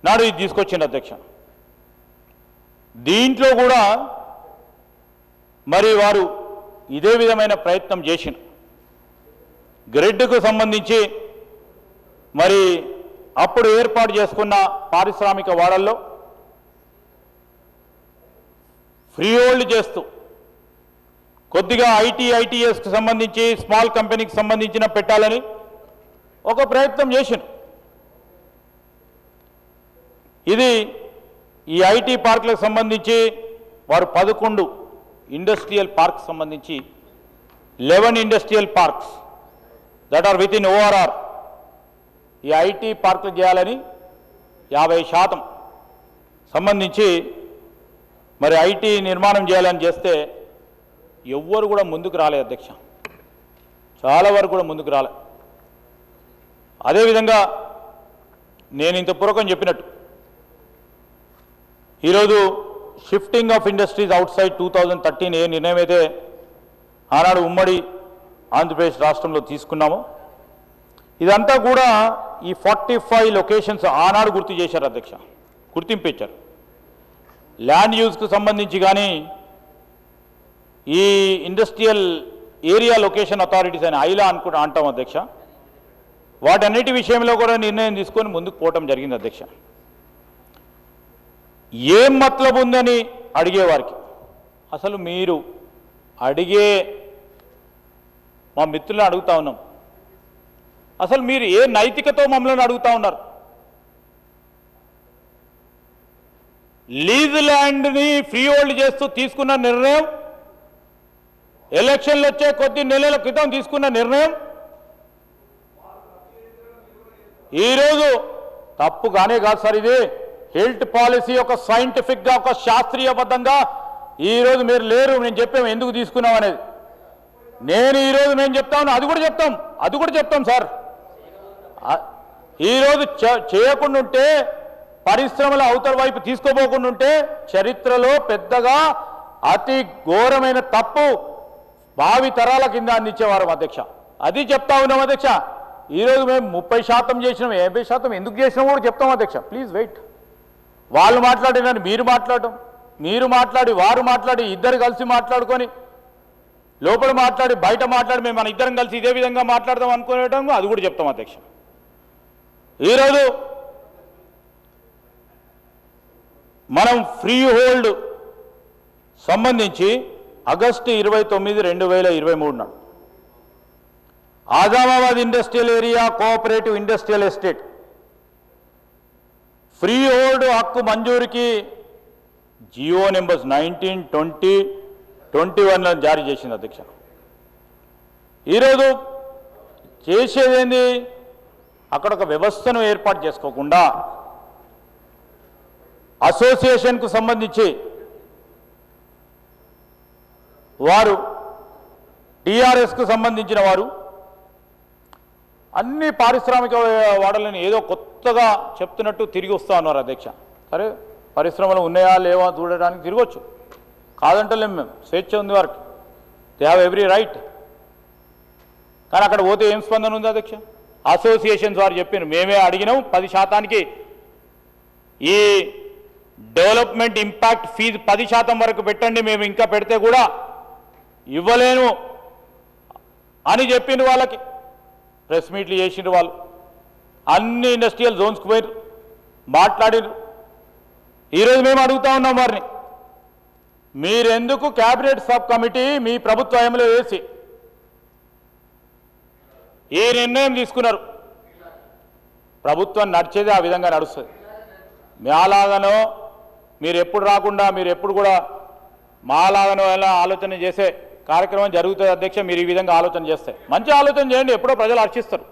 నాడు ఇది తీసుకొచ్చింది అధ్యక్ష. దీంట్లో కూడా మరి వారు ఇదే విధమైన ప్రయత్నం చేసిన గ్రిడ్కు సంబంధించి మరి అప్పుడు ఏర్పాటు చేసుకున్న పారిశ్రామిక వాడల్లో ఫ్రీ హోల్డ్ చేస్తూ కొద్దిగా ఐటీఎస్కి సంబంధించి స్మాల్ కంపెనీకి సంబంధించిన పెట్టాలని ఒక ప్రయత్నం చేసింది. ఇది ఈ ఐటీ పార్కులకు సంబంధించి వారు 11 ఇండస్ట్రియల్ పార్క్స్ సంబంధించి 11 industrial parks that are with in ORR ఈ ఐటీ పార్కులు చేయాలని 50% సంబంధించి మరి ఐటీ నిర్మాణం చేయాలని చేస్తే ఎవ్వరు కూడా ముందుకు రాలేదు అధ్యక్ష. చాలా వరకు కూడా ముందుకు రాలే. అదేవిధంగా నేను ఇంత పూర్వకం చెప్పినట్టు ఈరోజు shifting of industries out side 2013 ఏ నిర్ణయం అయితే ఆనాడు ఉమ్మడి ఆంధ్రప్రదేశ్ రాష్ట్రంలో తీసుకున్నామో ఇదంతా కూడా ఈ 45 లొకేషన్స్ ఆనాడు గుర్తు చేశారు అధ్యక్ష, గుర్తింపు ఇచ్చారు. ల్యాండ్ యూజ్కు సంబంధించి కానీ ఈ ఇండస్ట్రియల్ ఏరియా లొకేషన్ అథారిటీస్ అని ఐలా అంటాం అధ్యక్ష, వాటన్నిటి విషయంలో కూడా నిర్ణయం తీసుకొని ముందుకు పోవటం జరిగింది అధ్యక్ష. ఏం మతలబు ఉందని అడిగేవారికి అసలు మీరు అడిగే మా మిత్రులను అడుగుతా ఉన్నాం, అసలు మీరు ఏ నైతికతో మమ్మల్ని అడుగుతా ఉన్నారు? లీజ్ ల్యాండ్ని ఫ్రీ హోల్డ్ చేస్తూ తీసుకున్న నిర్ణయం, ఎలక్షన్లు వచ్చే కొద్ది నెలల క్రితం తీసుకున్న నిర్ణయం ఈరోజు తప్పు కానే కాదు సార్. ఇది హెల్త్ పాలసీ ఒక సైంటిఫిక్గా ఒక శాస్త్రీయబద్ధంగా ఈరోజు మీరు లేరు. నేను చెప్పాము ఎందుకు తీసుకున్నాం అనేది. నేను ఈరోజు మేము చెప్తాను, అది కూడా చెప్తాం సార్. ఈరోజు చేయకుండా ఉంటే పరిశ్రమల అవతల వైపు తీసుకోపోకుండా ఉంటే చరిత్రలో పెద్దగా అతి ఘోరమైన తప్పు భావి తరాల కింద అందించేవారు అధ్యక్ష. అది చెప్తా ఉన్నాం అధ్యక్ష. ఈరోజు మేము 30% చేసినాం, 50% ఎందుకు చేసినాం కూడా చెప్తాం అధ్యక్ష. Please wait. వాళ్ళు మాట్లాడినని మీరు మాట్లాడటం, మీరు మాట్లాడి వారు మాట్లాడి ఇద్దరు కలిసి మాట్లాడుకొని లోపల మాట్లాడి బయట మాట్లాడి మేము మన ఇద్దరం కలిసి ఇదే విధంగా మాట్లాడదాం అనుకునేటం అది కూడా చెప్తాం అధ్యక్ష. ఈరోజు మనం ఫ్రీ హోల్డ్ సంబంధించి ఆగస్టు 29, 2023 నాడు Azamabad industrial area cooperative industrial estate free hold హక్కు మంజూరుకి జియో నెంబర్స్ 19, 20, 21 జారీ చేసింది అధ్యక్ష. ఈరోజు చేసేదేంది? అక్కడ ఒక వ్యవస్థను ఏర్పాటు చేసుకోకుండా అసోసియేషన్కు సంబంధించి వారు టీఆర్ఎస్కు సంబంధించిన వారు అన్ని పారిశ్రామిక వాడలని ఏదో కొత్తగా చెప్తున్నట్టు తిరిగి వస్తూ ఉన్నారు అధ్యక్ష. సరే, పరిశ్రమలు ఉన్నాయా లేవా చూడడానికి తిరగొచ్చు, కాదంటలేం మేము, స్వేచ్ఛ ఉంది వారికి, దే హ్యావ్ ఎవ్రీ రైట్. కానీ అక్కడ పోతే ఏం స్పందన ఉంది అధ్యక్ష? అసోసియేషన్స్ వారు చెప్పారు మేమే అడిగినాం 10% ఈ డెవలప్మెంట్ ఇంపాక్ట్ ఫీజు 10% వరకు పెట్టండి, మేము ఇంకా పెడితే కూడా ఇవ్వలేను అని చెప్పిండు. వాళ్ళకి ప్రెస్ మీట్లు చేసిండ్రు వాళ్ళు, అన్ని ఇండస్ట్రియల్ జోన్స్కి పోయి మాట్లాడిరు. ఈరోజు మేము అడుగుతా ఉన్నాం వారిని, మీరెందుకు క్యాబినెట్ సబ్ కమిటీ మీ ప్రభుత్వ హయాంలో వేసి ఏ నిర్ణయం తీసుకున్నారు? ప్రభుత్వం నడిచేది ఆ విధంగా నడుస్తుంది. మాలాగానో మీరు ఎప్పుడు రాకుండా మీరు ఎప్పుడు కూడా మాలాగానో ఎలా ఆలోచన చేసే కార్యక్రమం జరుగుతుంది అధ్యక్ష. మీరు ఈ విధంగా ఆలోచన చేస్తే మంచి ఆలోచన చేయండి, ఎప్పుడో ప్రజలు హర్షిస్తారు.